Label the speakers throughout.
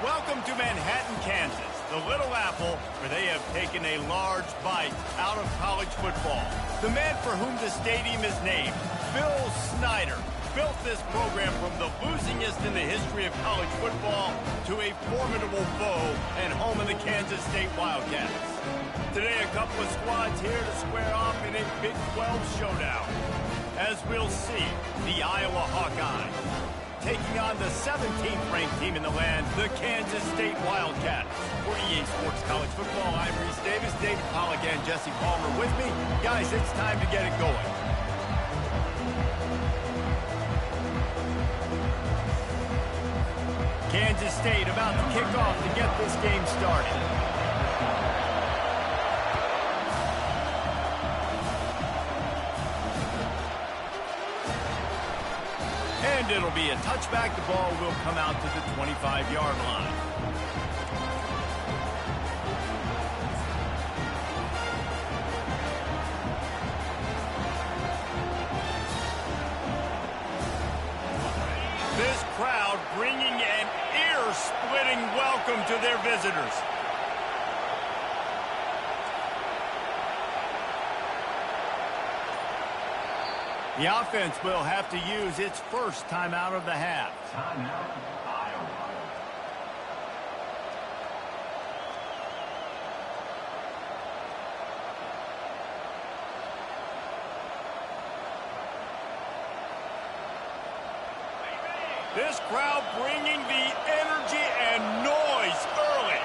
Speaker 1: Welcome to Manhattan, Kansas, the Little Apple, where they have taken a large bite out of college football. The man for whom the stadium is named, Phil Snyder, built this program from the losingest in the history of college football to a formidable foe and home of the Kansas State Wildcats. Today, a couple of squads here to square off in a Big 12 showdown. As we'll see, the Iowa Hawkeyes taking on the 17th ranked team in the land, the Kansas State Wildcats. For EA Sports College Football, I'm Reese Davis, David Pollack, and Jesse Palmer with me. Guys, it's time to get it going. Kansas State about to kick off to get this game started. And it'll be a touchback. The ball will come out to the 25-yard line. This crowd bringing an ear-splitting welcome to their visitors. The offense will have to use its first timeout of the half.
Speaker 2: Timeout, Iowa.
Speaker 1: This crowd bringing the energy and noise early.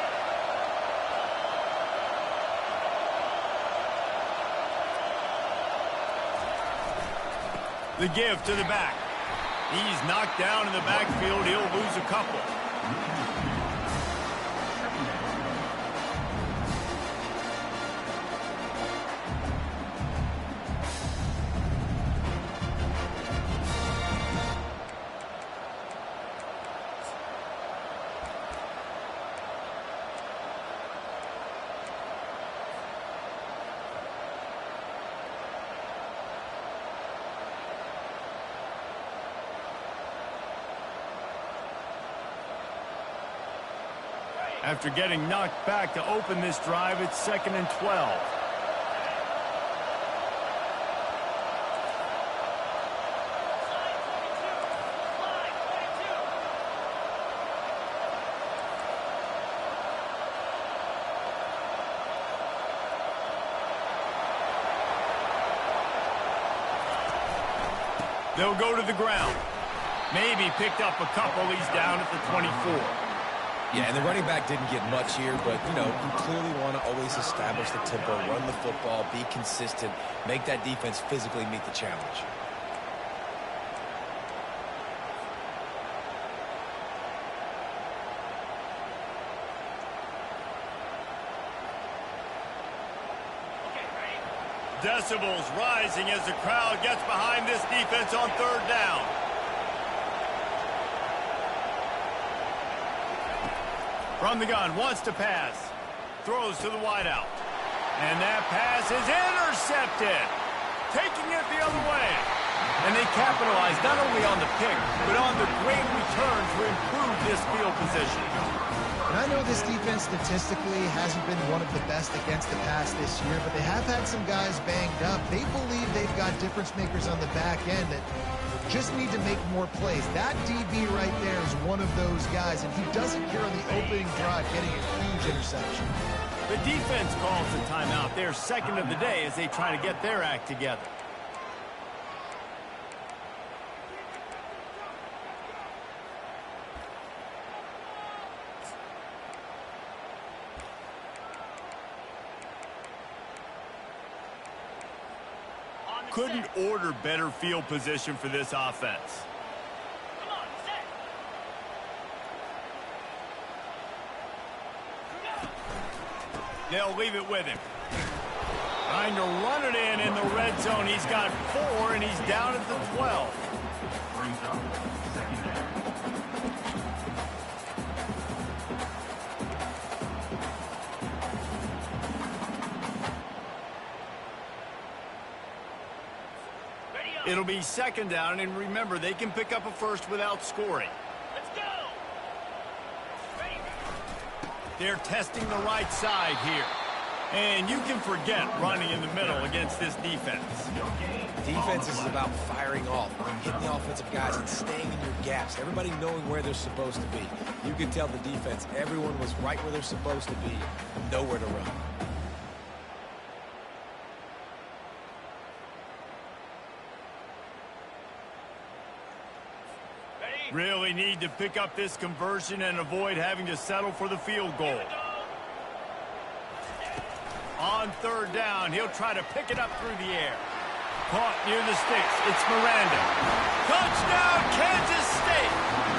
Speaker 1: The give to the back. He's knocked down in the backfield. He'll lose a couple. After getting knocked back to open this drive, it's 2nd and 12. They'll go to the ground. Maybe picked up a couple. He's down at the 24.
Speaker 3: Yeah, and the running back didn't get much here, but, you know, you clearly want to always establish the tempo, run the football, be consistent, make that defense physically meet the challenge.
Speaker 1: Decibels rising as the crowd gets behind this defense on 3rd down. From the gun, wants to pass. Throws to the wideout. And that pass is intercepted. Taking it the other way. And they capitalize not only on the pick, but on the great return to improve this field position.
Speaker 4: And I know this defense statistically hasn't been one of the best against the pass this year, but they have had some guys banged up. They believe they've got difference makers on the back end that just need to make more plays. That DB right there is one of those guys, and he does it here on the opening drive, getting a huge interception.
Speaker 1: The defense calls the timeout. Their 2nd of the day as they try to get their act together. Couldn't order better field position for this offense. They'll leave it with him. Trying to run it in the red zone. He's got 4, and he's down at the 12.
Speaker 2: Brings up secondary.
Speaker 1: It'll be 2nd down, and remember, they can pick up a first without scoring.
Speaker 5: Let's go! Ready,
Speaker 1: They're testing the right side here. And you can forget running in the middle against this defense.
Speaker 3: Defense is about firing off, hitting the offensive guys and staying in your gaps. Everybody knowing where they're supposed to be. You could tell the defense, everyone was right where they're supposed to be, nowhere to run.
Speaker 1: Really need to pick up this conversion and avoid having to settle for the field goal. On third down, he'll try to pick it up through the air. Caught near the sticks. It's Miranda. Touchdown, Kansas State.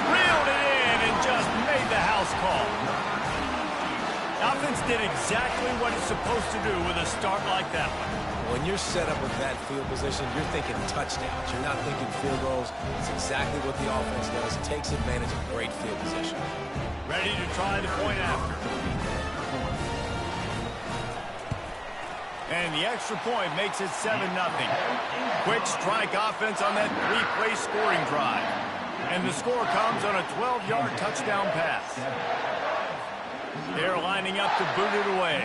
Speaker 1: Reeled it in and just made the house call. Offense did exactly what it's supposed to do with a start like that one.
Speaker 3: When you're set up with that field position, you're thinking touchdowns. You're not thinking field goals. It's exactly what the offense does. It takes advantage of great field position.
Speaker 1: Ready to try the point after. And the extra point makes it 7-0. Quick strike offense on that three-play scoring drive. And the score comes on a 12-yard touchdown pass. They're lining up to boot it away.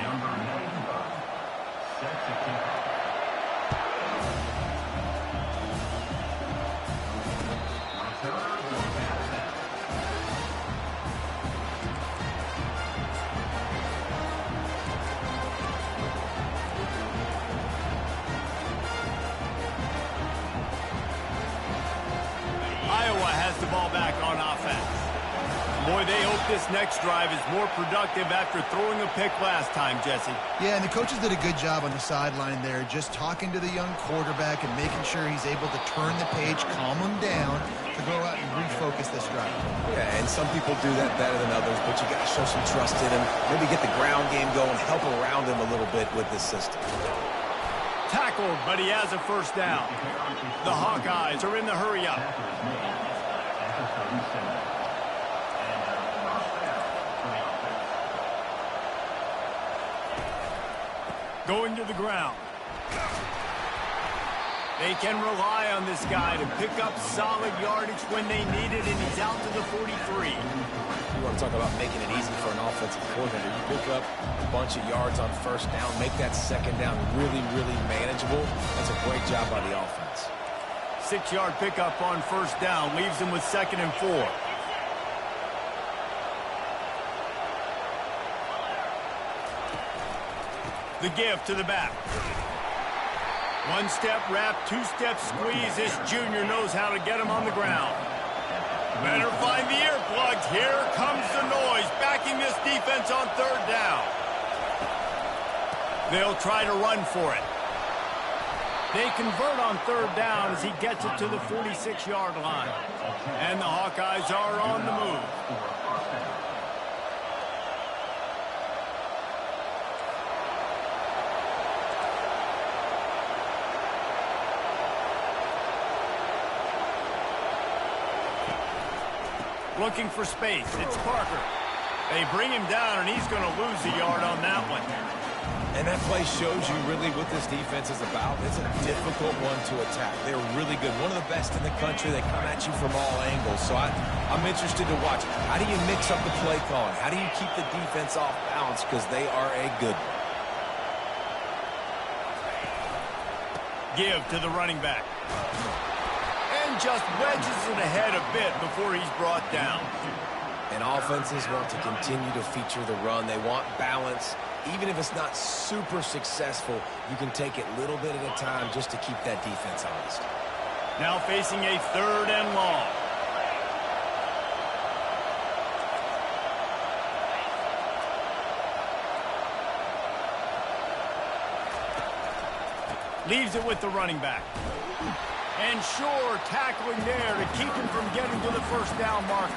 Speaker 1: Boy, they hope this next drive is more productive after throwing a pick last time, Jesse.
Speaker 4: Yeah, and the coaches did a good job on the sideline there, just talking to the young quarterback and making sure he's able to turn the page, calm him down, to go out and refocus this drive.
Speaker 3: Yeah, and some people do that better than others, but you got to show some trust in him, maybe get the ground game going, help around him a little bit with this system.
Speaker 1: Tackled, but he has a first down. The Hawkeyes are in the hurry-up. Going to the ground. They can rely on this guy to pick up solid yardage when they need it, and he's out to the 43.
Speaker 3: You want to talk about making it easy for an offensive coordinator. You pick up a bunch of yards on first down, make that second down really, really manageable. That's a great job by the offense.
Speaker 1: 6-yard pickup on first down leaves them with 2nd and 4. The give to the back. One-step wrap, two-step squeeze. This junior knows how to get him on the ground. Better find the earplugs. Here comes the noise, backing this defense on third down. They'll try to run for it. They convert on third down as he gets it to the 46-yard line. And the Hawkeyes are on the move. Looking for space. It's Parker. They bring him down, and he's going to lose a yard on that one.
Speaker 3: And that play shows you really what this defense is about. It's a difficult one to attack. They're really good. One of the best in the country. They come at you from all angles. So I'm interested to watch. How do you mix up the play calling? How do you keep the defense off balance? Because they are a good one.
Speaker 1: Give to the running back. And just wedges it ahead a bit before he's brought down.
Speaker 3: And offenses want to continue to feature the run. They want balance. Even if it's not super successful, you can take it little bit at a time just to keep that defense honest.
Speaker 1: Now facing a 3rd and long. Leaves it with the running back. And sure, tackling there to keep him from getting to the first down marker.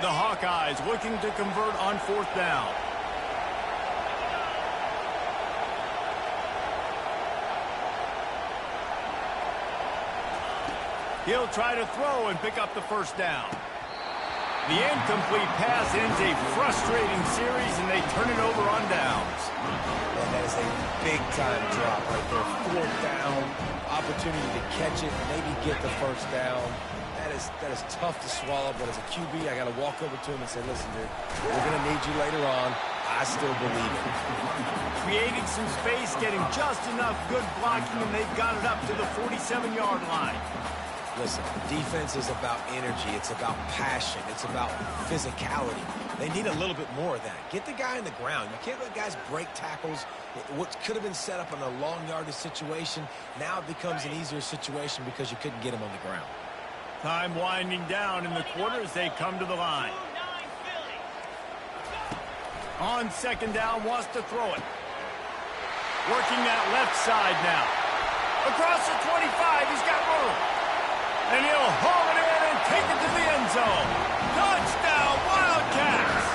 Speaker 1: The Hawkeyes looking to convert on 4th down. He'll try to throw and pick up the first down. The incomplete pass ends a frustrating series, and they turn it over on downs.
Speaker 3: And that is a big-time drop right there. Fourth down, opportunity to catch it, maybe get the first down. That is tough to swallow, but as a QB, I got to walk over to him and say, listen, dude, we're going to need you later on. I still believe it.
Speaker 1: Creating some space, getting just enough good blocking, and they've got it up to the 47-yard line.
Speaker 3: Listen, defense is about energy. It's about passion. It's about physicality. They need a little bit more of that. Get the guy on the ground. You can't let guys break tackles. What could have been set up in a long yardage situation, now it becomes an easier situation because you couldn't get him on the ground.
Speaker 1: Time winding down in the quarter as they come to the line. On second down, wants to throw it. Working that left side now. Across the 25, he's got room. And he'll haul it in and take it to the end zone. Touchdown, Wildcats!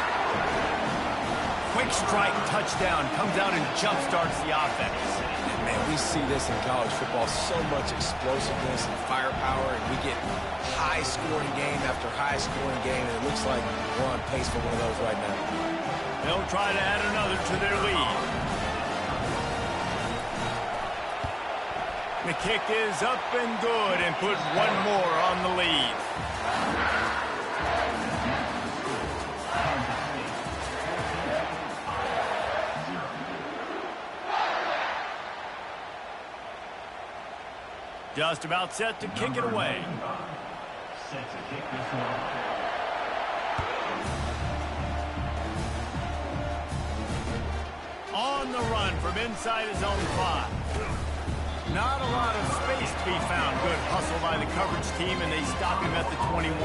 Speaker 1: Quick strike touchdown comes out and jump-starts the offense.
Speaker 3: Man, we see this in college football, so much explosiveness and firepower, and we get high-scoring game after high-scoring game, and it looks like we're on pace for one of those right now.
Speaker 1: They'll try to add another to their lead. The kick is up and good and put one more on the lead. Just about set to kick it away.
Speaker 2: Set to kick this one.
Speaker 1: On the run from inside his own 5. Not a lot of space to be found. Good hustle by the coverage team, and they stop him at the 21.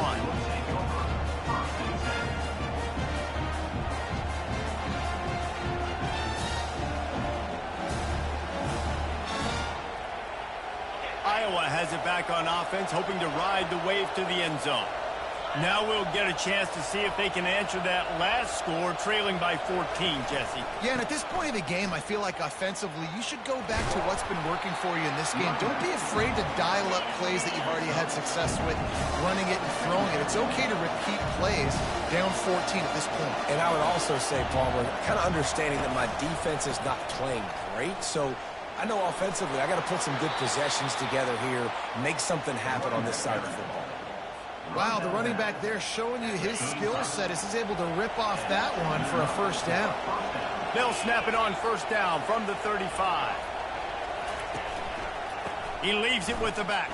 Speaker 1: Iowa has it back on offense, hoping to ride the wave to the end zone. Now we'll get a chance to see if they can answer that last score, trailing by 14, Jesse.
Speaker 4: Yeah, and at this point of the game, I feel like offensively, you should go back to what's been working for you in this game. Don't be afraid to dial up plays that you've already had success with, running it and throwing it. It's okay to repeat plays down 14 at this point.
Speaker 3: And I would also say, Palmer, kind of understanding that my defense is not playing great, so I know offensively I got to put some good possessions together here, make something happen on this side of the football.
Speaker 4: Wow, the running back there showing you his skill set as he's able to rip off that one for a first down.
Speaker 1: They'll snap it on first down from the 35. He leaves it with the back.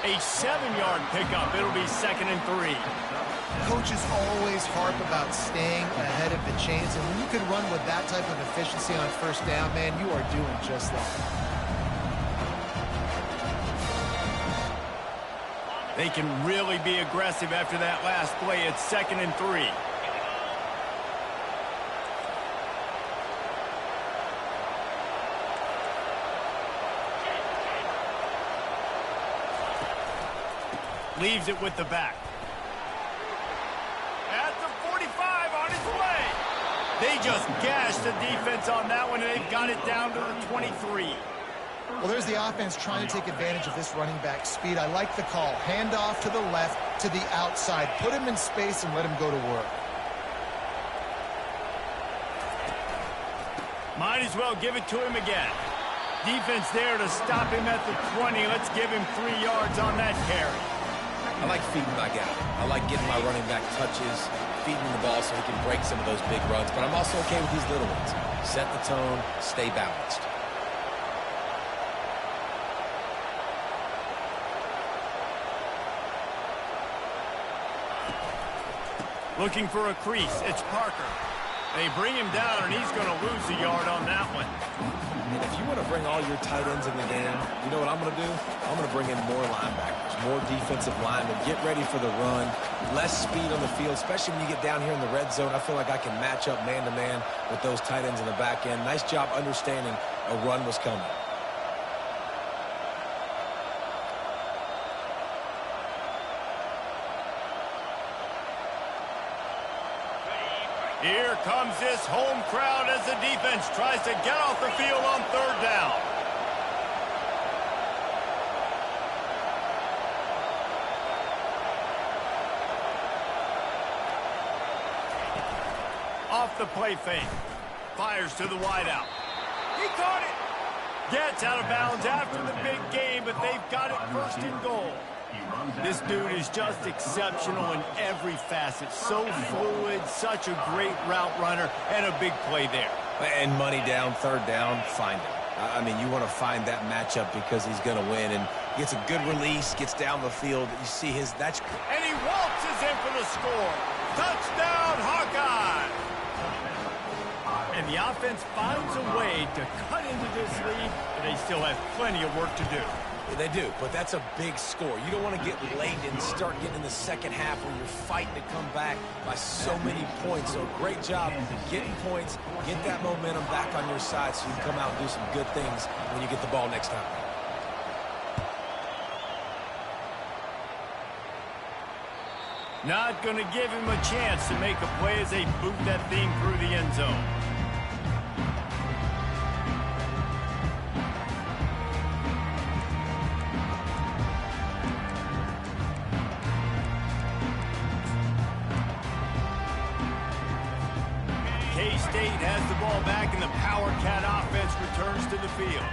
Speaker 1: A 7-yard pickup. It'll be 2nd and 3.
Speaker 4: Coaches always harp about staying ahead of the chains, and when you can run with that type of efficiency on first down, man, you are doing just that.
Speaker 1: They can really be aggressive after that last play. It's 2nd and 3. Leaves it with the back. At the 45, on his way. They just gashed the defense on that one, and they've got it down to the 23.
Speaker 4: Well, there's the offense trying to take advantage of this running back speed. I like the call. Hand off to the left, to the outside. Put him in space and let him go to work.
Speaker 1: Might as well give it to him again. Defense there to stop him at the 20. Let's give him 3 yards on that carry.
Speaker 3: I like feeding my guy. I like getting my running back touches, feeding the ball so he can break some of those big runs. But I'm also okay with these little ones. Set the tone, stay balanced.
Speaker 1: Looking for a crease. It's Parker. They bring him down, and he's going to lose a yard on that one.
Speaker 3: And if you want to bring all your tight ends in the game, you know what I'm going to do? I'm going to bring in more linebackers, more defensive linemen, get ready for the run, less speed on the field, especially when you get down here in the red zone. I feel like I can match up man-to-man with those tight ends in the back end. Nice job understanding a run was coming.
Speaker 1: Here comes this home crowd as the defense tries to get off the field on 3rd down. off the play fake. Fires to the wideout. He caught it. Gets out of bounds after the big game, but they've got it first and goal. This dude is just exceptional in every facet. So fluid, such a great route runner, and a big play there.
Speaker 3: And money down, third down, find him. I mean, you want to find that matchup because he's going to win. And gets a good release, gets down the field. You see his, that's...
Speaker 1: And he waltzes in for the score. Touchdown, Hawkeye! And the offense finds a way to cut into this lead, but they still have plenty of work to do.
Speaker 3: They do, but that's a big score. You don't want to get late and start getting in the second half where you're fighting to come back by so many points. So great job getting points, get that momentum back on your side so you can come out and do some good things when you get the ball next time.
Speaker 1: Not going to give him a chance to make a play as they boot that thing through the end zone. K-State has the ball back, and the Power Cat offense returns to the field.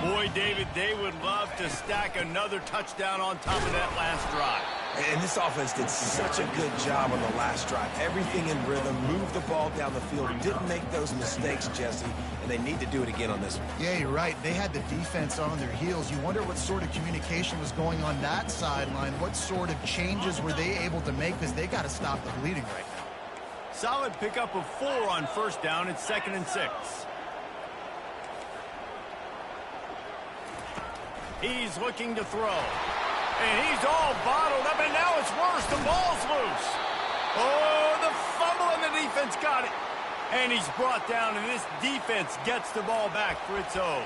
Speaker 1: Boy, David, they would love to stack another touchdown on top of that last drive.
Speaker 3: And this offense did such a good job on the last drive. Everything in rhythm, moved the ball down the field, didn't make those mistakes, Jesse, and they need to do it again on this one.
Speaker 4: Yeah, you're right. They had the defense on their heels. You wonder what sort of communication was going on that sideline. What sort of changes were they able to make, because they got to stop the bleeding right now.
Speaker 1: Solid pickup of 4 on first down. It's 2nd and 6. He's looking to throw. And he's all bottled up, and now it's worse. The ball's loose. Oh, the fumble, and the defense got it. And he's brought down, and this defense gets the ball back for its own.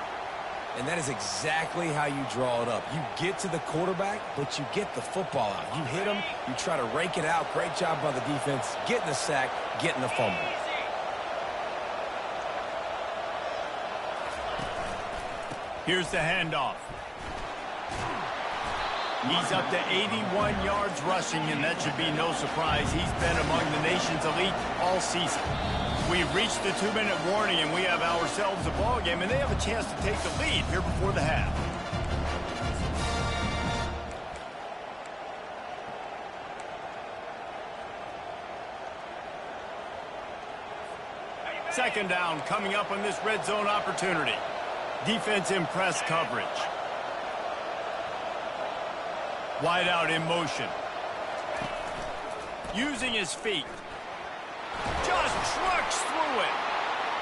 Speaker 3: And that is exactly how you draw it up. You get to the quarterback, but you get the football out. You hit him, you try to rake it out. Great job by the defense, getting the sack, getting the fumble.
Speaker 1: Here's the handoff. He's up to 81 yards rushing, and that should be no surprise. He's been among the nation's elite all season. We've reached the 2-minute warning, and we have ourselves a ball game, and they have a chance to take the lead here before the half. Second down coming up on this red zone opportunity. Defense in press coverage. Wide out in motion. Using his feet. Just trucks through it.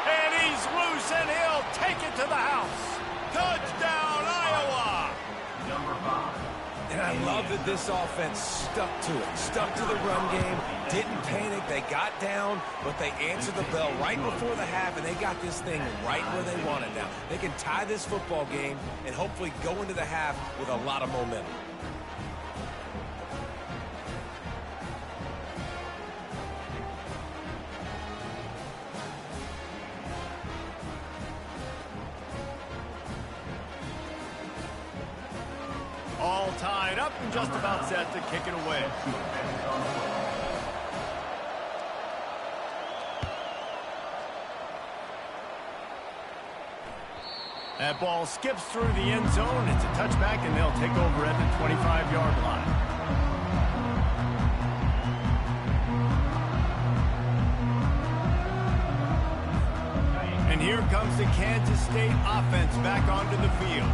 Speaker 1: And he's loose, and he'll take it to the house. Touchdown, Iowa!
Speaker 2: Number 5.
Speaker 3: And I love that this offense stuck to it. Stuck to the run game. Didn't panic. They got down, but they answered the bell right before the half, and they got this thing right where they want it now. They can tie this football game and hopefully go into the half with a lot of momentum.
Speaker 1: All tied up and just about set to kick it away. That ball skips through the end zone. It's a touchback, and they'll take over at the 25-yard line. And here comes the Kansas State offense back onto the field.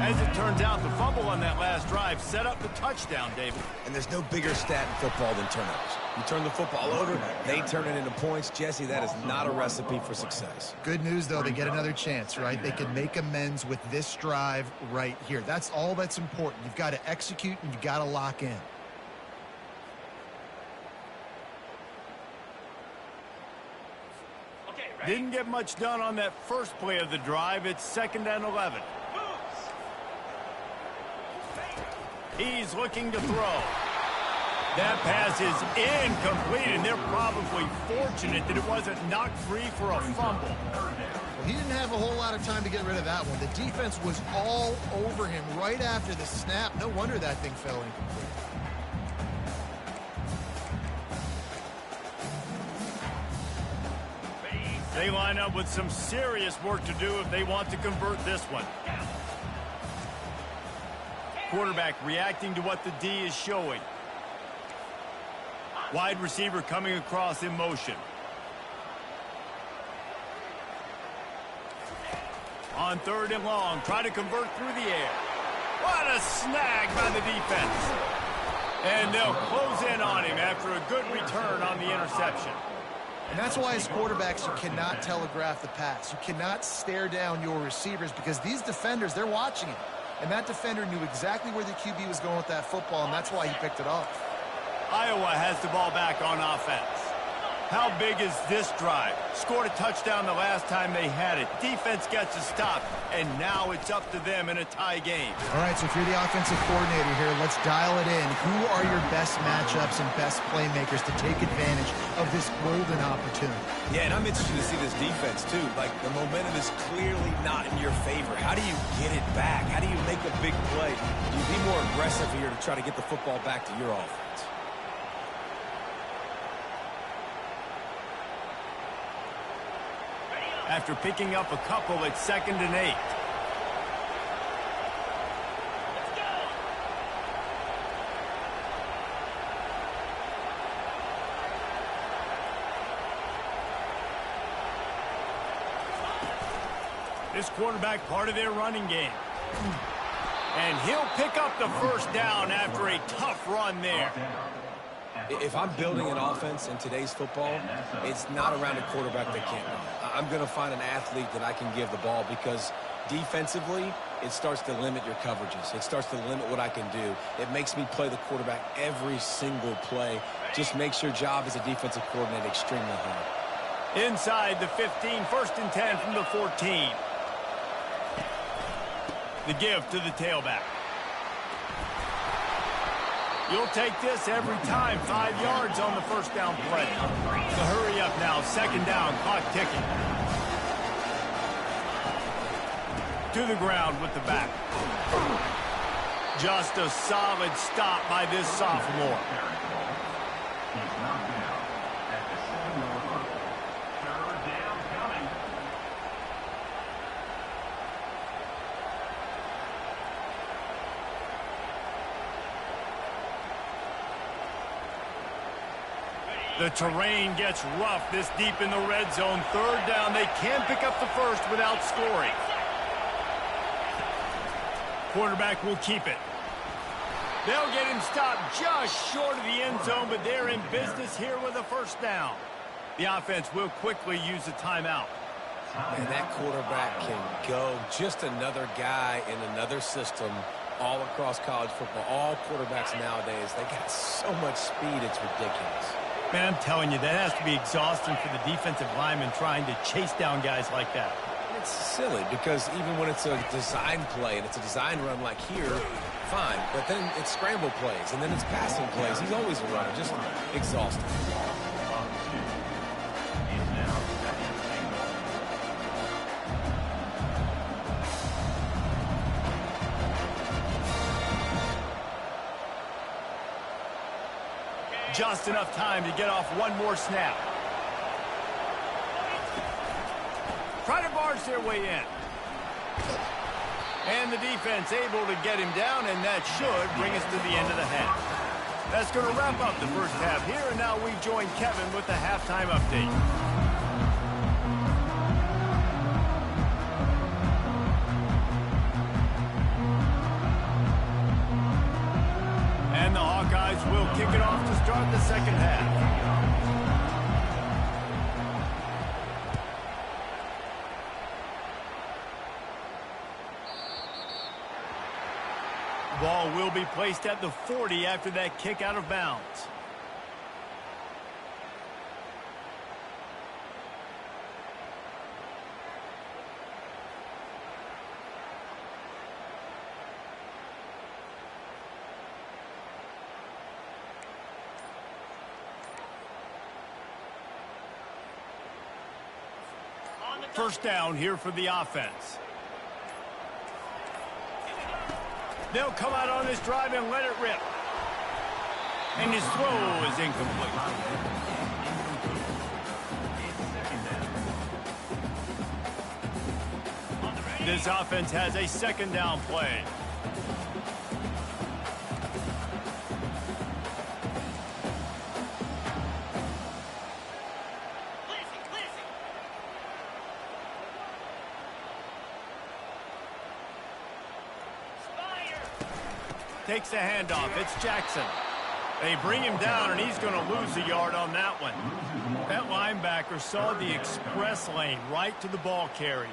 Speaker 1: As it turns out, the fumble on that last drive set up the touchdown, David.
Speaker 3: And there's no bigger stat in football than turnovers. You turn the football over, they turn it into points. Jesse, that is not a recipe for success.
Speaker 4: Good news, though, they get another chance, right? They can make amends with this drive right here. That's all that's important. You've got to execute, and you've got to lock in.
Speaker 1: Didn't get much done on that first play of the drive. It's 2nd and 11. He's looking to throw. That pass is incomplete, and they're probably fortunate that it wasn't knocked free for a fumble.
Speaker 4: Well, he didn't have a whole lot of time to get rid of that one. The defense was all over him right after the snap. No wonder that thing fell incomplete.
Speaker 1: They line up with some serious work to do if they want to convert this one. Quarterback reacting to what the D is showing. Wide receiver coming across in motion. On 3rd and long, try to convert through the air. What a snag by the defense. And they'll close in on him after a good return on the interception.
Speaker 4: And that's why as quarterbacks, you cannot telegraph the pass. You cannot stare down your receivers because these defenders, they're watching it. And that defender knew exactly where the QB was going with that football, and that's why he picked it off.
Speaker 1: Iowa has the ball back on offense. How big is this drive? Scored a touchdown the last time they had it. Defense gets a stop, and now it's up to them in a tie game.
Speaker 4: All right, so if you're the offensive coordinator here, let's dial it in. Who are your best matchups and best playmakers to take advantage of this golden opportunity?
Speaker 3: Yeah, and I'm interested to see this defense, too. Like, the momentum is clearly not in your favor. How do you get it back? How do you make a big play? Do you be more aggressive here to try to get the football back to your offense?
Speaker 1: After picking up a couple at 2nd and 8. This quarterback part of their running game. And he'll pick up the 1st down after a tough run there.
Speaker 3: If I'm building an offense in today's football, it's not around a quarterback that can't run. I'm going to find an athlete that I can give the ball because defensively, it starts to limit your coverages. It starts to limit what I can do. It makes me play the quarterback every single play. Just makes your job as a defensive coordinator extremely hard.
Speaker 1: Inside the 15, 1st and 10 from the 14. The give to the tailback. You'll take this every time. 5 yards on the 1st down play. The hurry up now. 2nd down. Clock ticking. To the ground with the back. Just a solid stop by this sophomore.
Speaker 2: He's knocked down at the 7-yard line. 3rd down coming.
Speaker 1: The terrain gets rough this deep in the red zone. 3rd down. They can pick up the 1st without scoring. Quarterback will keep it. They'll get him stopped just short of the end zone, but they're in business here with a 1st down. The offense will quickly use a timeout.
Speaker 3: And that quarterback can go. Just another guy in another system all across college football. All quarterbacks nowadays, they got so much speed, it's ridiculous.
Speaker 1: Man, I'm telling you, that has to be exhausting for the defensive lineman trying to chase down guys like that.
Speaker 3: It's silly because even when it's a design play and it's a design run like here, fine. But then it's scramble plays and then it's passing plays. He's always a runner, just exhausting.
Speaker 1: Just enough time to get off one more snap. Try to barge their way in. And the defense able to get him down, and that should bring us to the end of the half. That's going to wrap up the 1st half here, and now we join Kevin with the halftime update. And the Hawkeyes will kick it off to start the 2nd half. Ball will be placed at the 40 after that kick out of bounds. First down here for the offense. They'll come out on this drive and let it rip. And his throw is incomplete. This offense has a second down play. Takes the handoff. It's Jackson. They bring him down, and he's going to lose a yard on that one. That linebacker saw the express lane right to the ball carrier.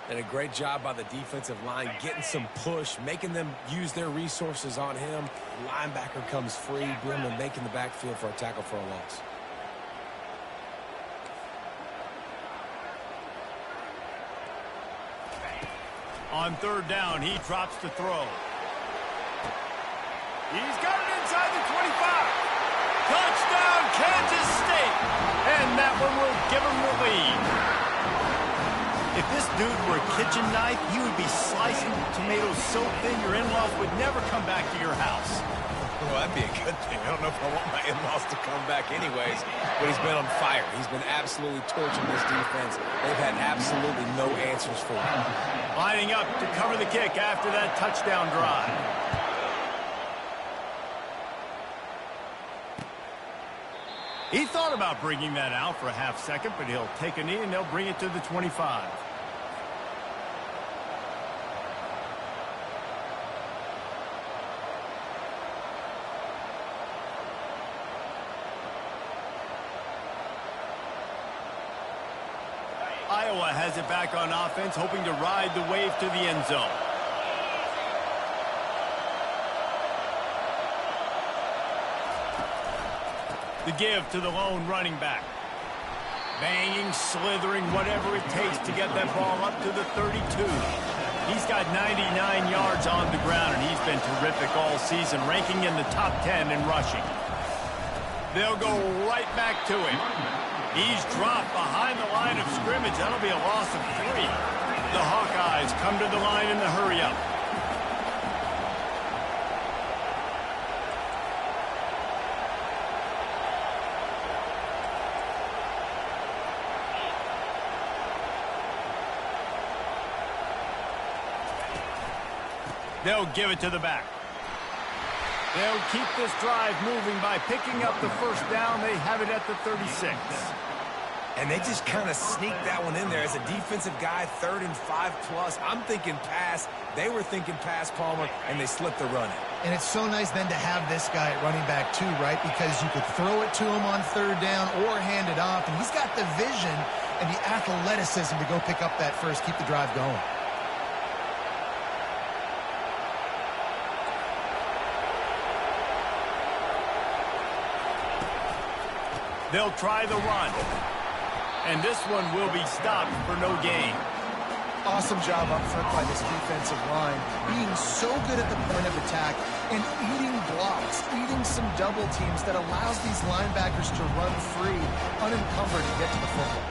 Speaker 3: And a great job by the defensive line getting some push, making them use their resources on him. The linebacker comes free, boom, and making the backfield for a tackle for a loss.
Speaker 1: On third down, he drops to throw. He's got it inside the 25. Touchdown, Kansas State. And that one will give him the lead. If this dude were a kitchen knife, you would be slicing tomatoes so thin your in-laws would never come back to your house.
Speaker 3: Well, that'd be a good thing. I don't know if I want my in-laws to come back anyways, but he's been on fire. He's been absolutely torching this defense. They've had absolutely no answers for him.
Speaker 1: Lining up to cover the kick after that touchdown drive. He thought about bringing that out for a half second, but he'll take a knee and they'll bring it to the 25. Iowa has it back on offense, hoping to ride the wave to the end zone. The give to the lone running back. Banging, slithering, whatever it takes to get that ball up to the 32. He's got 99 yards on the ground, and he's been terrific all season, ranking in the top 10 in rushing. They'll go right back to him. He's dropped behind the line of scrimmage. That'll be a loss of 3. The Hawkeyes come to the line in the hurry-up. They'll give it to the back. They'll keep this drive moving by picking up the first down. They have it at the 36.
Speaker 3: And they just kind of sneaked that one in there. As a defensive guy, 3rd and 5+. I'm thinking pass. They were thinking pass, Palmer, and they slipped the run in.
Speaker 4: And it's so nice then to have this guy at running back too, right? Because you could throw it to him on third down or hand it off. And he's got the vision and the athleticism to go pick up that first, keep the drive going.
Speaker 1: They'll try the run. And this one will be stopped for no gain.
Speaker 4: Awesome job up front by this defensive line, being so good at the point of attack and eating blocks, eating some double teams that allows these linebackers to run free, unencumbered, and get to the football.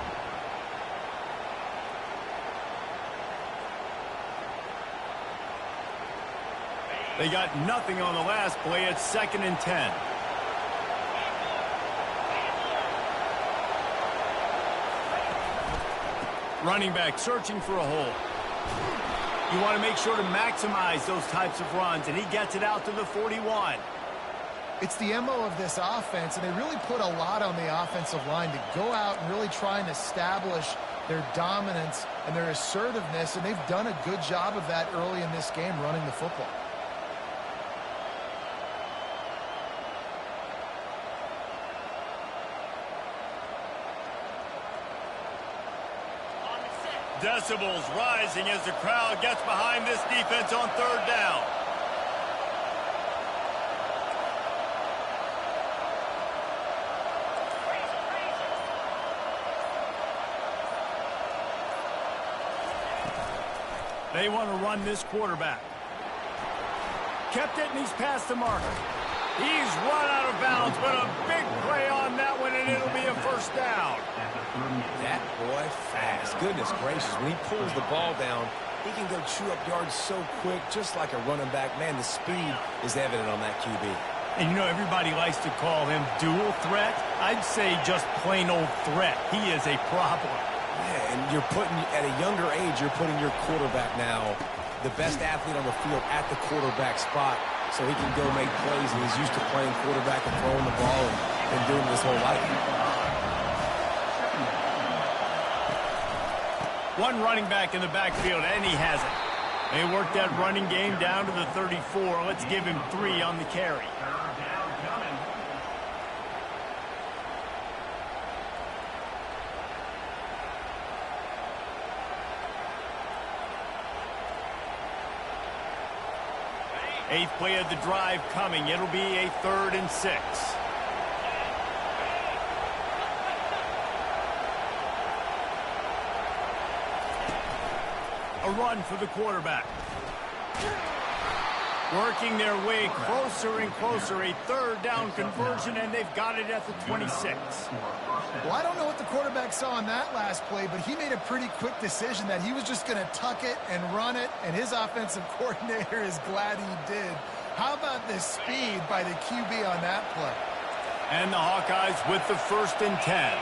Speaker 1: They got nothing on the last play. It's 2nd and 10. Running back searching for a hole. You want to make sure to maximize those types of runs, and he gets it out to the 41.
Speaker 4: It's the MO of this offense, and they really put a lot on the offensive line to go out and really try and establish their dominance and their assertiveness, and they've done a good job of that early in this game, running the football.
Speaker 1: Decibels rising as the crowd gets behind this defense on third down. They want to run this quarterback. Kept it, and he's past the marker. He's run out of bounds, but a big play on that one, and it'll be a first down.
Speaker 3: That boy fast. Goodness gracious. When he pulls the ball down, he can go chew up yards so quick, just like a running back. Man, the speed is evident on that QB.
Speaker 1: And you know, everybody likes to call him dual threat. I'd say just plain old threat. He is a problem.
Speaker 3: Yeah, And you're putting, at a younger age, you're putting your quarterback now, the best athlete on the field, at the quarterback spot so he can go make plays. And he's used to playing quarterback and throwing the ball and been doing it his whole life.
Speaker 1: One running back in the backfield, and he has it. They work that running game down to the 34. Let's give him 3 on the carry. Eighth play of the drive coming. It'll be a 3rd and 6. A run for the quarterback. Working their way closer and closer. A 3rd down conversion, and they've got it at the 26.
Speaker 4: Well, I don't know what the quarterback saw on that last play, but he made a pretty quick decision that he was just going to tuck it and run it, and his offensive coordinator is glad he did. How about the speed by the QB on that play?
Speaker 1: And the Hawkeyes with the 1st and 10.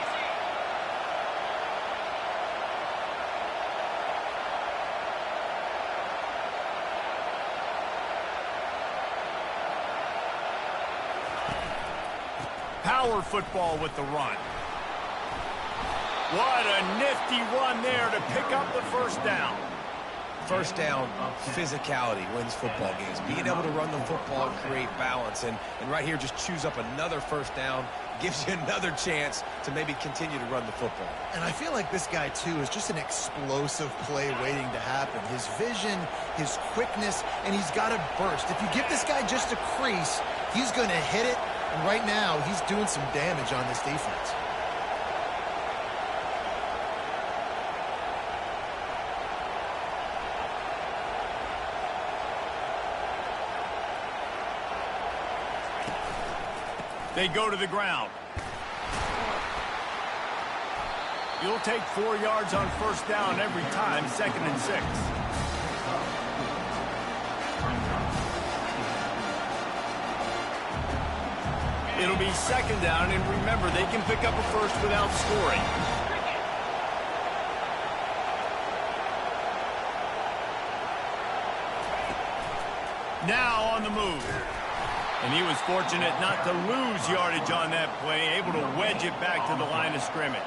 Speaker 1: Power football with the run. What a nifty run there to pick up the 1st down.
Speaker 3: First down, physicality wins football games. Being able to run the football and create balance. And right here, just choose up another 1st down. Gives you another chance to maybe continue to run the football.
Speaker 4: And I feel like this guy, too, is just an explosive play waiting to happen. His vision, his quickness, and he's got a burst. If you give this guy just a crease, he's going to hit it. And right now, he's doing some damage on this defense.
Speaker 1: They go to the ground. You'll take 4 yards on 1st down every time, 2nd and 6. It'll be 2nd down, and remember, they can pick up a 1st without scoring. Now on the move. And he was fortunate not to lose yardage on that play, able to wedge it back to the line of scrimmage.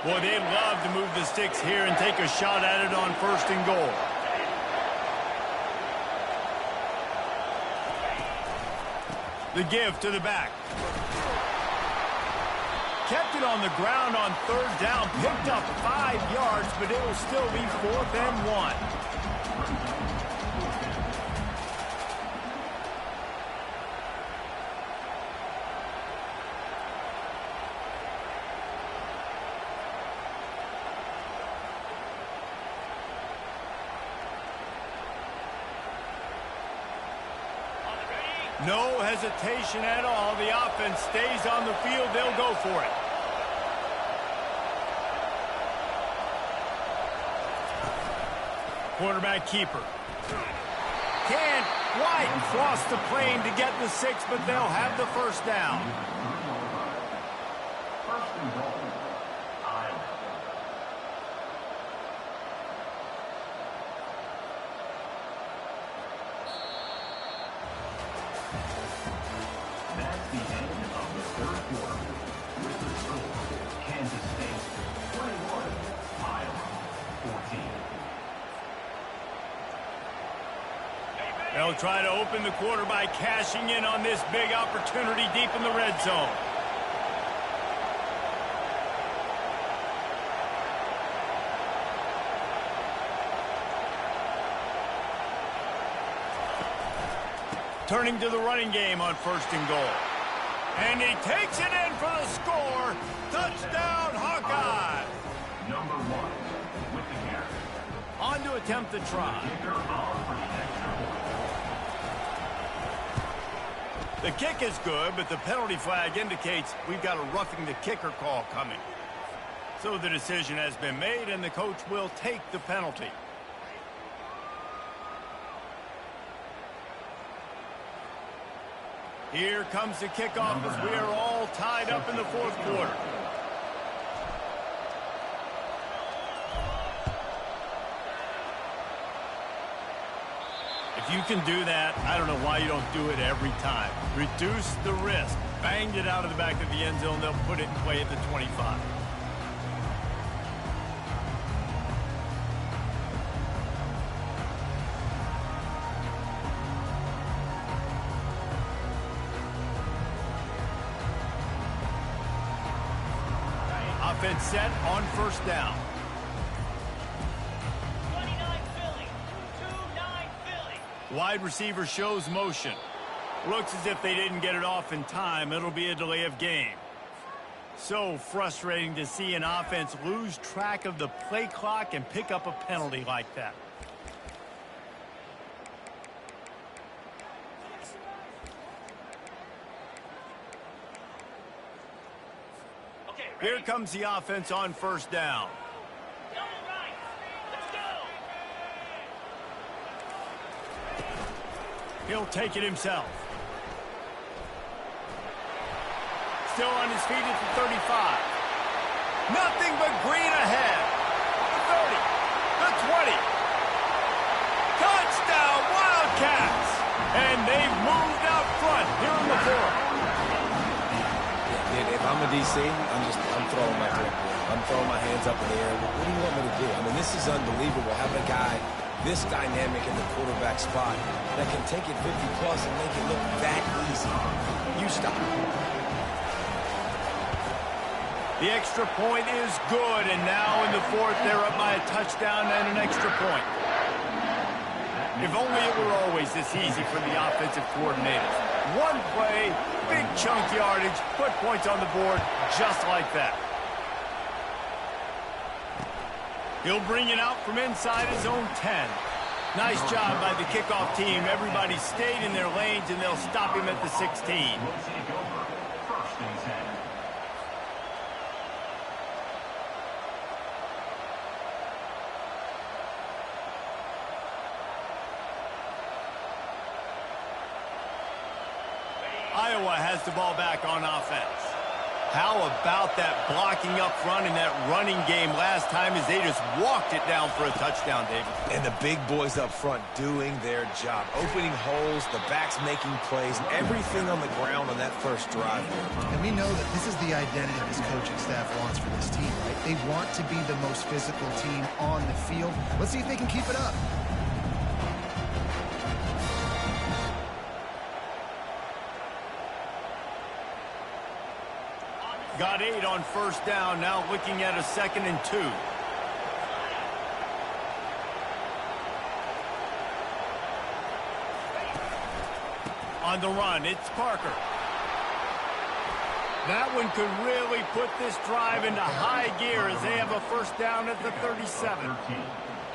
Speaker 1: Boy, they'd love to move the sticks here and take a shot at it on 1st and goal. The give to the back. Kept it on the ground on 3rd down. Picked up 5 yards, but it will still be 4th and 1. No hesitation at all. The offense stays on the field. They'll go for it. Quarterback keeper. Can't quite cross the plane to get the 6, but they'll have the 1st down.
Speaker 2: 1st and goal. Iowa. That's the end of the 3rd quarter. With the score, Kansas State 21, Iowa 14.
Speaker 1: They'll try to open the quarter by cashing in on this big opportunity deep in the red zone. Turning to the running game on 1st and goal. And he takes it in for the score. Touchdown, Hawkeye.
Speaker 2: Number 1 with the carry.
Speaker 1: On to attempt the try. The kick is good, but the penalty flag indicates we've got a roughing the kicker call coming. So the decision has been made, and the coach will take the penalty. Here comes the kickoff as we are all tied up in the fourth quarter. If you can do that, I don't know why you don't do it every time. Reduce the risk. Banged it out of the back of the end zone. They'll put it in play at the 25. Offense set on first down.
Speaker 5: 29 Philly. 2-9 Philly.
Speaker 1: Wide receiver shows motion. Looks as if they didn't get it off in time. It'll be a delay of game. So frustrating to see an offense lose track of the play clock and pick up a penalty like that. Here comes the offense on first down.
Speaker 5: Double right. Let's go.
Speaker 1: He'll take it himself. Still on his feet at the 35. Nothing but green ahead. The 30. The 20. Touchdown, Wildcats! And they've moved out front here in the fourth.
Speaker 3: If I'm a DC, I'm throwing my hands up in the air. What do you want me to do? I mean, this is unbelievable. Having a guy this dynamic in the quarterback spot that can take it 50-plus and make it look that easy. You stop.
Speaker 1: The extra point is good, and now in the fourth, they're up by a touchdown and an extra point. If only it were always this easy for the offensive coordinators. One play, big chunk yardage, put points on the board just like that. He'll bring it out from inside his own 10. Nice job by the kickoff team. Everybody stayed in their lanes, and they'll stop him at the 16.
Speaker 2: Will take over. First and 10.
Speaker 1: Iowa has the ball back on offense. How about that blocking up front and that running game last time as they just walked it down for a touchdown, David?
Speaker 3: And the big boys up front doing their job. Opening holes, the backs making plays, everything on the ground on that first drive.
Speaker 4: And we know that this is the identity this coaching staff wants for this team, right? They want to be the most physical team on the field. Let's see if they can keep it up.
Speaker 1: Got 8 on first down, now looking at a 2nd and 2. On the run, it's Parker. That one could really put this drive into high gear as they have a first down at the 37.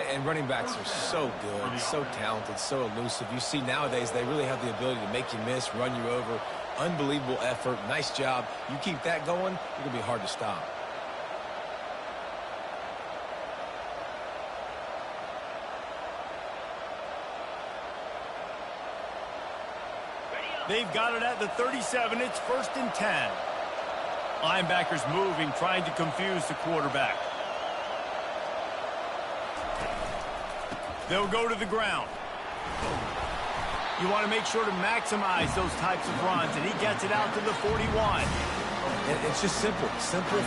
Speaker 3: And running backs are so good, so talented, so elusive. You see nowadays they really have the ability to make you miss, run you over. Unbelievable effort. Nice job. You keep that going, it'll be hard to stop.
Speaker 1: They've got it at the 37. It's 1st and 10. Linebackers moving, trying to confuse the quarterback. They'll go to the ground. You want to make sure to maximize those types of runs, and he gets it out to the 41.
Speaker 3: It's just simple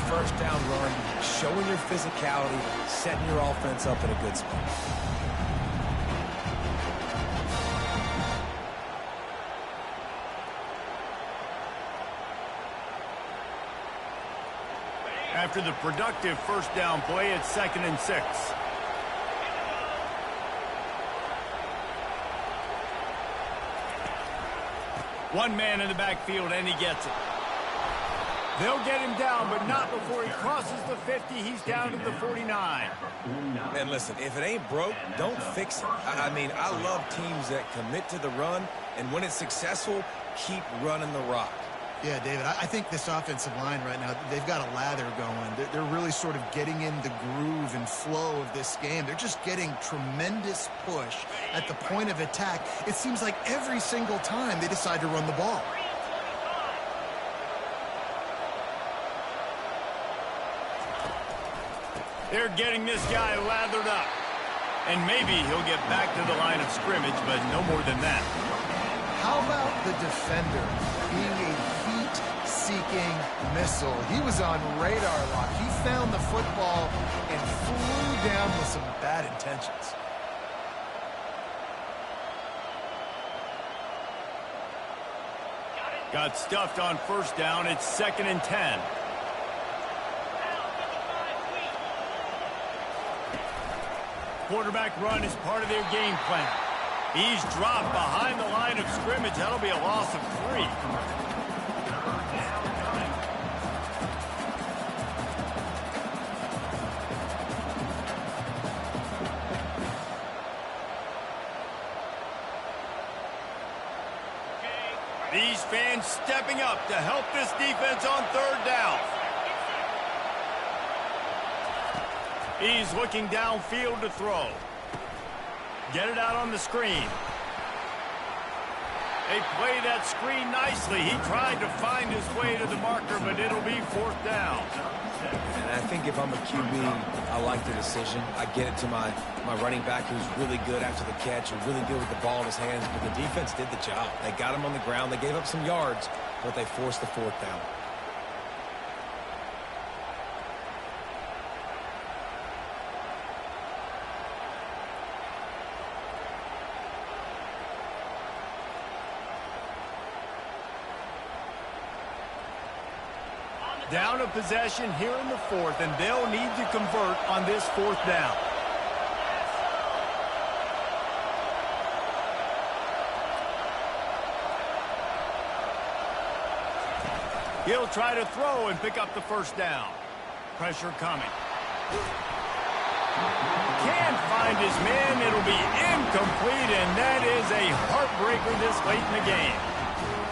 Speaker 3: first down run, showing your physicality, setting your offense up in a good spot.
Speaker 1: After the productive first down play, it's 2nd and 6. One man in the backfield, and he gets it. They'll get him down, but not before he crosses the 50. He's down to the 49.
Speaker 3: And listen, if it ain't broke, don't fix it. I mean, I love teams that commit to the run, and when it's successful, keep running the rock.
Speaker 4: Yeah, David, I think this offensive line right now, they've got a lather going. They're really sort of getting in the groove and flow of this game. They're just getting tremendous push at the point of attack. It seems like every single time they decide to run the ball.
Speaker 1: They're getting this guy lathered up. And maybe he'll get back to the line of scrimmage, but no more than that.
Speaker 4: How about the defender being a heat-seeking missile? He was on radar lock. He found the football and flew down with some bad intentions.
Speaker 1: Got stuffed on first down. It's 2nd and 10. Quarterback run is part of their game plan. He's dropped behind the line of scrimmage. That'll be a loss of 3. These fans stepping up to help this defense on 3rd down. He's looking downfield to throw. Get it out on the screen. They play that screen nicely. He tried to find his way to the marker, but it'll be 4th down.
Speaker 3: And I think if I'm a QB, I like the decision. I get it to my running back who's really good after the catch and really good with the ball in his hands, but the defense did the job. They got him on the ground. They gave up some yards, but they forced the 4th down.
Speaker 1: Down a possession here in the 4th, and they'll need to convert on this 4th down. He'll try to throw and pick up the 1st down. Pressure coming. Can't find his man. It'll be incomplete, and that is a heartbreaker this late in the game.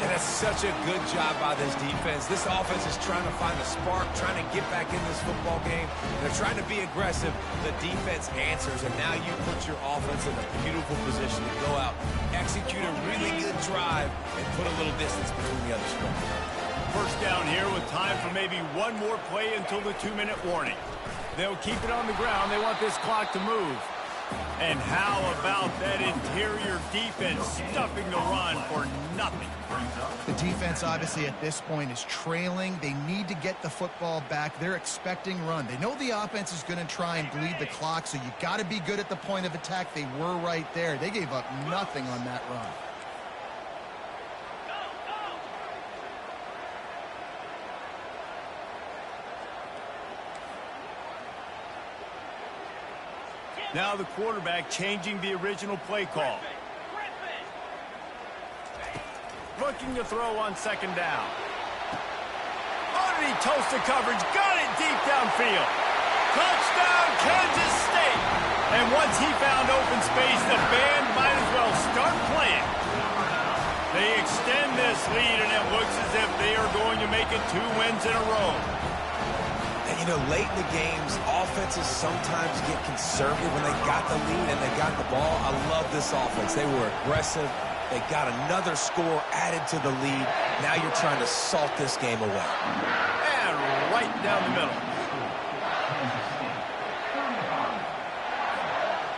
Speaker 3: And that's such a good job by this defense. This offense is trying to find a spark, trying to get back in this football game. They're trying to be aggressive. The defense answers, and now you put your offense in a beautiful position to go out, execute a really good drive, and put a little distance between the other squad.
Speaker 1: 1st down here with time for maybe one more play until the 2-minute warning. They'll keep it on the ground. They want this clock to move. And how about that interior defense stuffing the run for nothing?
Speaker 4: The defense, obviously, at this point is trailing. They need to get the football back. They're expecting run. They know the offense is going to try and bleed the clock, so you got to be good at the point of attack. They were right there. They gave up nothing on that run.
Speaker 1: Now the quarterback changing the original play call. Looking to throw on 2nd down. Oh, did he toast the coverage? Got it deep downfield. Touchdown, Kansas State. And once he found open space, the band might as well start playing. They extend this lead, and it looks as if they are going to make it 2 wins in a row.
Speaker 3: And, you know, late in the games, offenses sometimes get conservative when they got the lead and they got the ball. I love this offense. They were aggressive. They got another score added to the lead. Now you're trying to salt this game away.
Speaker 1: And right down the middle.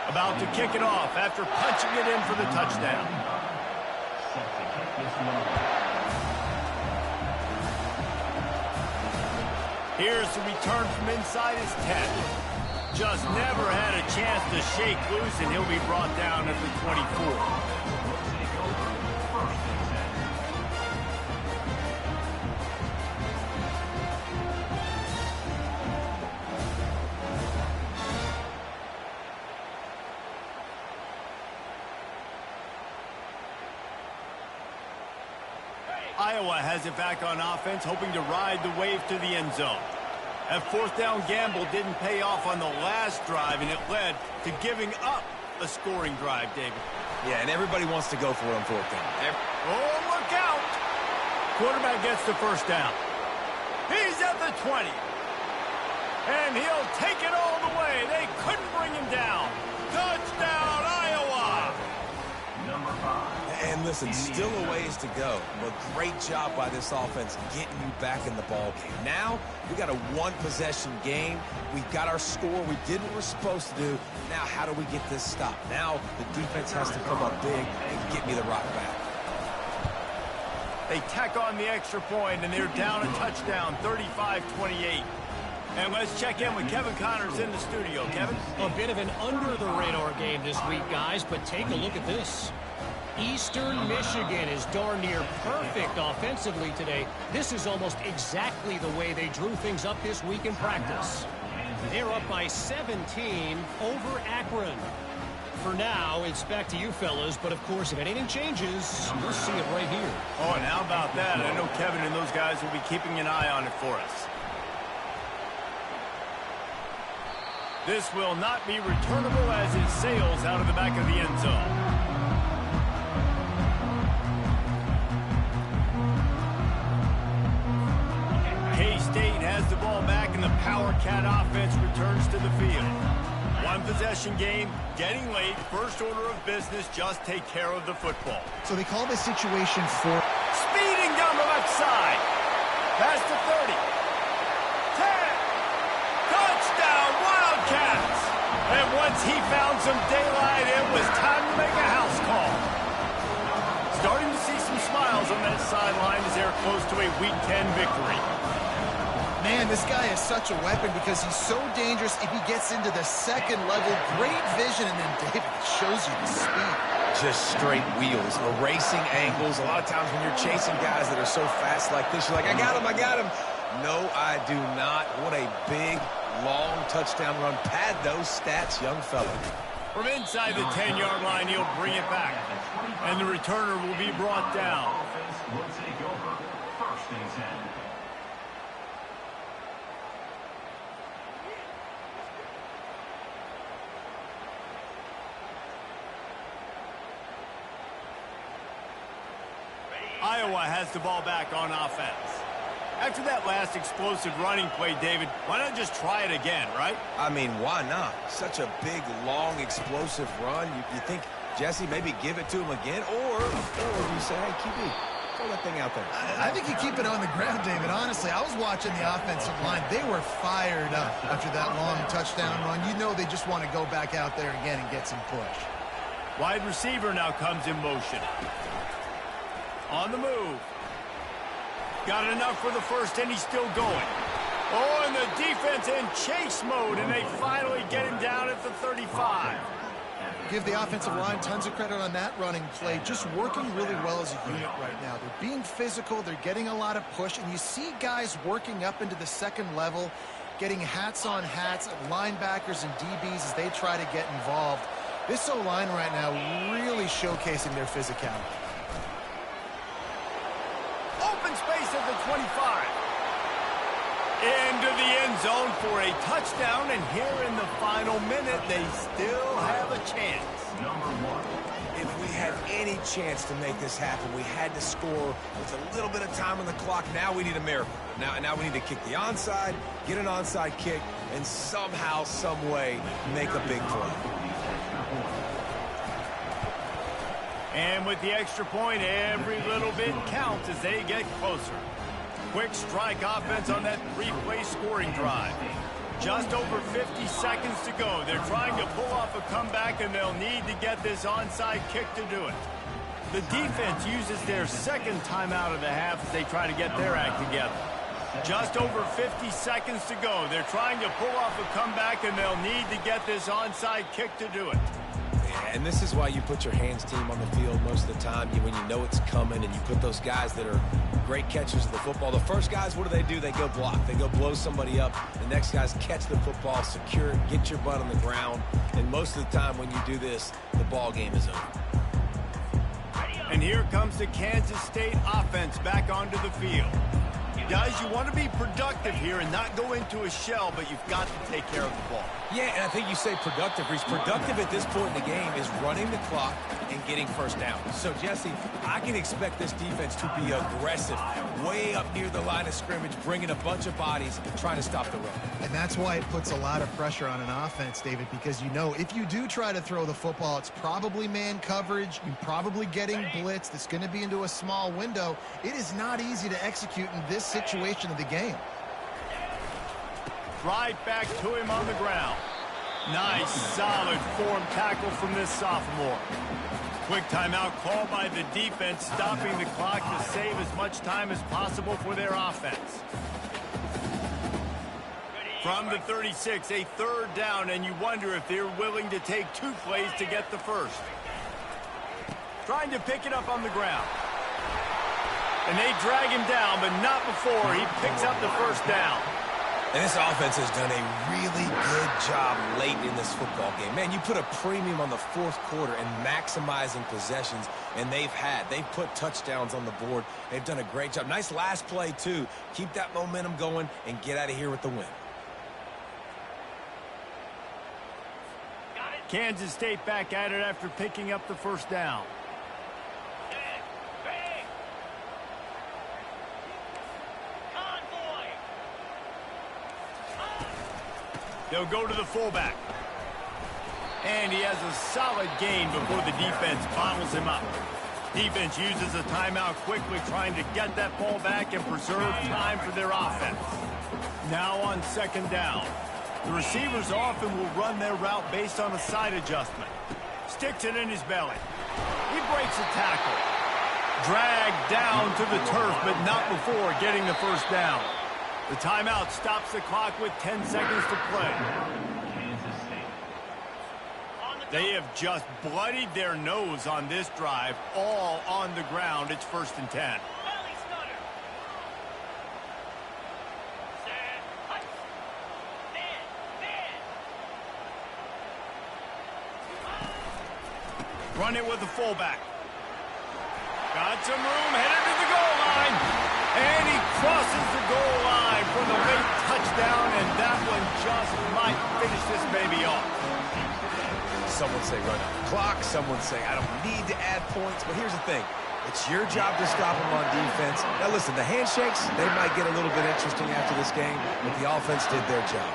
Speaker 1: About to kick it off after punching it in for the touchdown. Here's the return from inside his 10. Just never had a chance to shake loose, and he'll be brought down at the 24. Iowa has it back on offense, hoping to ride the wave to the end zone. That 4th down gamble didn't pay off on the last drive, and it led to giving up a scoring drive, David.
Speaker 3: Yeah, and everybody wants to go for it on 4th down.
Speaker 1: Oh, look out! Quarterback gets the first down. He's at the 20. And he'll take it all the way. They couldn't bring him down. Touchdown, Iowa!
Speaker 2: Number 5.
Speaker 3: And listen, still a ways to go, but great job by this offense getting you back in the ball game. Now, we got a one-possession game. We got our score. We did what we're supposed to do. Now, how do we get this stopped? Now, the defense has to come up big and get me the rock back.
Speaker 1: They tack on the extra point, and they're down a touchdown, 35-28. And let's check in with Kevin Connors in the studio. Kevin?
Speaker 6: A bit of an under-the-radar game this week, guys, but take a look at this. Eastern Michigan is darn near perfect offensively today. This is almost exactly the way they drew things up this week in practice. They're up by 17 over Akron. For now, it's back to you fellas, but of course, if anything changes, you'll see it right here.
Speaker 1: Oh, and how about that? I know Kevin and those guys will be keeping an eye on it for us. This will not be returnable as it sails out of the back of the end zone. K-State has the ball back, and the Power Cat offense returns to the field. One possession game, getting late, first order of business, just take care of the football.
Speaker 4: So they call this situation for...
Speaker 1: Speeding down the left side. Pass to 30. 10. Touchdown, Wildcats! And once he found some daylight, it was time to make a house call. Starting to see some smiles on that sideline as they're close to a Week 10 victory.
Speaker 4: Man, this guy is such a weapon because he's so dangerous if he gets into the second level. Great vision, and then David shows you the speed.
Speaker 3: Just straight wheels, erasing angles. A lot of times when you're chasing guys that are so fast like this, you're like, I got him, I got him. No, I do not. What a big, long touchdown run. Pad those stats, young fella.
Speaker 1: From inside the 10-yard line, he'll bring it back. And the returner will be brought down.
Speaker 2: Offense will take over. First and 10.
Speaker 1: Iowa has the ball back on offense. After that last explosive running play, David, why not just try it again, right?
Speaker 3: I mean, why not? Such a big, long, explosive run. You think, Jesse, maybe give it to him again? Or you say, hey, QB, throw that thing out there.
Speaker 4: I think you keep it on the ground, David. Honestly, I was watching the offensive line. They were fired up after that long touchdown run. You know they just want to go back out there again and get some push.
Speaker 1: Wide receiver now comes in motion. On the move. Got enough for the first, and he's still going. Oh, and the defense in chase mode, and they finally get him down at the 35.
Speaker 4: Give the offensive line tons of credit on that running play. Just working really well as a unit right now. They're being physical. They're getting a lot of push, and you see guys working up into the second level, getting hats on hats, linebackers and DBs as they try to get involved. This O-line right now really showcasing their physicality.
Speaker 1: Open space at the 25. Into the end zone for a touchdown, and here in the final minute, they still have a chance.
Speaker 2: Number 1.
Speaker 3: If we had any chance to make this happen, we had to score with a little bit of time on the clock. Now we need a miracle. Now we need to kick the onside, get an onside kick, and somehow, some way, make a big play.
Speaker 1: And with the extra point, every little bit counts as they get closer. Quick strike offense on that three-play scoring drive. Just over 50 seconds to go. They're trying to pull off a comeback, and they'll need to get this onside kick to do it. The defense uses their second timeout of the half as they try to get their act together. Just over 50 seconds to go. They're trying to pull off a comeback, and they'll need to get this onside kick to do it.
Speaker 3: And this is why you put your hands team on the field most of the time, when you know it's coming, and you put those guys that are great catchers of the football. The first guys, what do? They go block. They go blow somebody up. The next guys catch the football, secure it, get your butt on the ground. And most of the time when you do this, the ball game is over.
Speaker 1: And here comes the Kansas State offense back onto the field. Guys, you want to be productive here and not go into a shell, but you've got to take care of the ball.
Speaker 3: Yeah, and I think you say productive. He's productive at this point in the game is running the clock and getting first down. So, Jesse, I can expect this defense to be aggressive, way up near the line of scrimmage, bringing a bunch of bodies, trying to stop the run.
Speaker 4: And that's why it puts a lot of pressure on an offense, David, because you know if you do try to throw the football, it's probably man coverage. You're probably getting blitzed. It's going to be into a small window. It is not easy to execute in this situation of the game.
Speaker 1: Right back to him on the ground. Nice, solid form tackle from this sophomore. Quick timeout called by the defense, stopping the clock to save as much time as possible for their offense. From the 36, a third down, and you wonder if they're willing to take 2 plays to get the first. Trying to pick it up on the ground. And they drag him down, but not before he picks up the first down.
Speaker 3: And this offense has done a really good job late in this football game. Man, you put a premium on the fourth quarter and maximizing possessions, and they've put touchdowns on the board. They've done a great job. Nice last play, too. Keep that momentum going and get out of here with the win.
Speaker 1: Kansas State back at it after picking up the first down. They'll go to the fullback. And he has a solid gain before the defense bottles him up. Defense uses a timeout quickly, trying to get that ball back and preserve time for their offense. Now on second down. The receivers often will run their route based on a side adjustment. Sticks it in his belly. He breaks a tackle. Dragged down to the turf, but not before getting the first down. The timeout stops the clock with 10 seconds to play. They have just bloodied their nose on this drive, all on the ground. It's 1st and 10. Run it with the fullback. Got some room, headed to the goal line. And he crosses the goal line for the late touchdown, and that one just might finish this baby off.
Speaker 3: Some would say run out the clock. Some would say I don't need to add points. But here's the thing. It's your job to stop them on defense. Now, listen, the handshakes, they might get a little bit interesting after this game, but the offense did their job.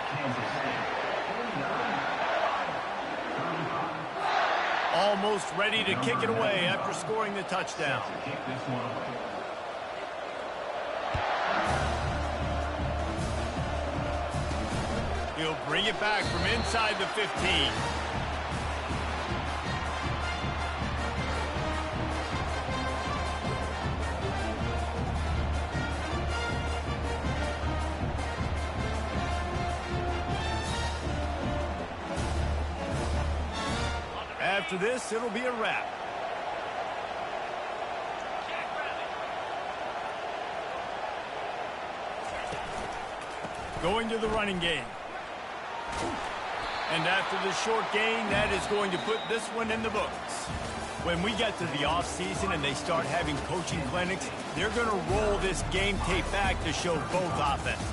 Speaker 1: Almost ready to kick it away after scoring the touchdown. He'll bring it back from inside the 15. After this, it'll be a wrap. Going to the running game. And after the short gain, that is going to put this one in the books. When we get to the offseason and they start having coaching clinics, they're going to roll this game tape back to show both offenses.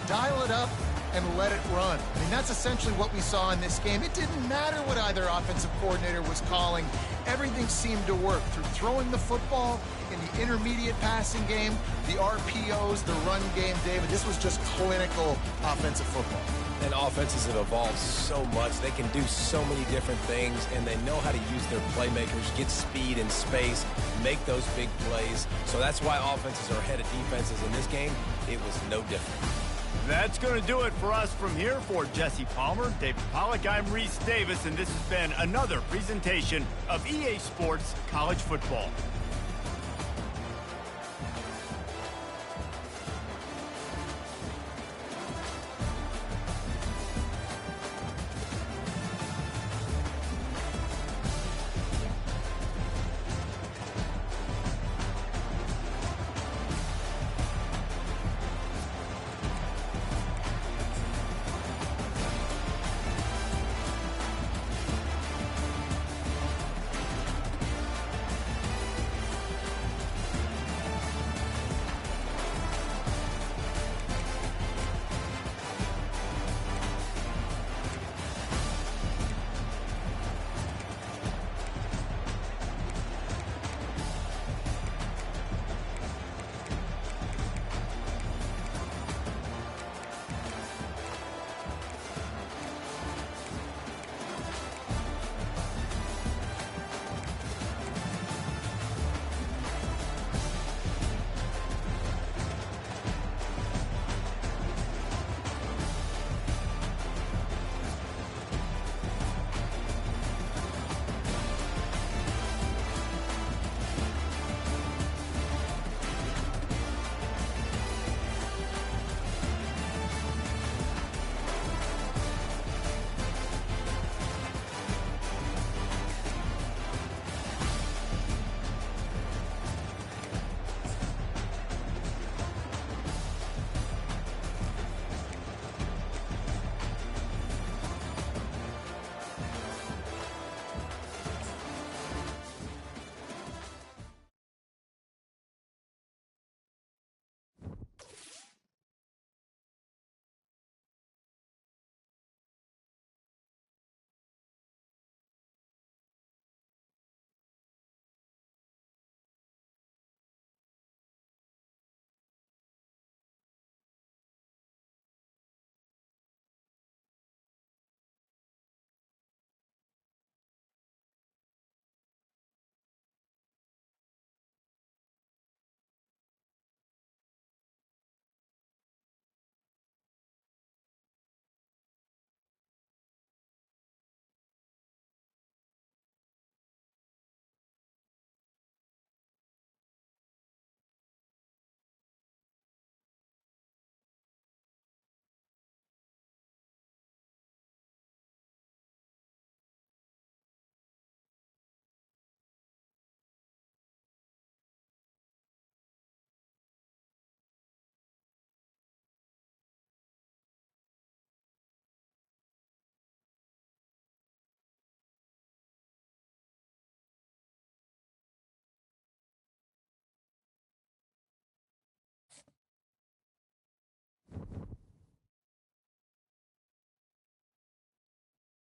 Speaker 4: Dial it up and let it run. I mean, that's essentially what we saw in this game. It didn't matter what either offensive coordinator was calling. Everything seemed to work through throwing the football in the intermediate passing game, the RPOs, the run game. David, this was just clinical offensive football.
Speaker 3: And offenses have evolved so much. They can do so many different things, and they know how to use their playmakers, get speed and space, make those big plays. So that's why offenses are ahead of defenses. In this game, it was no different.
Speaker 1: That's going to do it for us from here. For Jesse Palmer, David Pollack, I'm Reese Davis, and this has been another presentation of EA Sports College Football.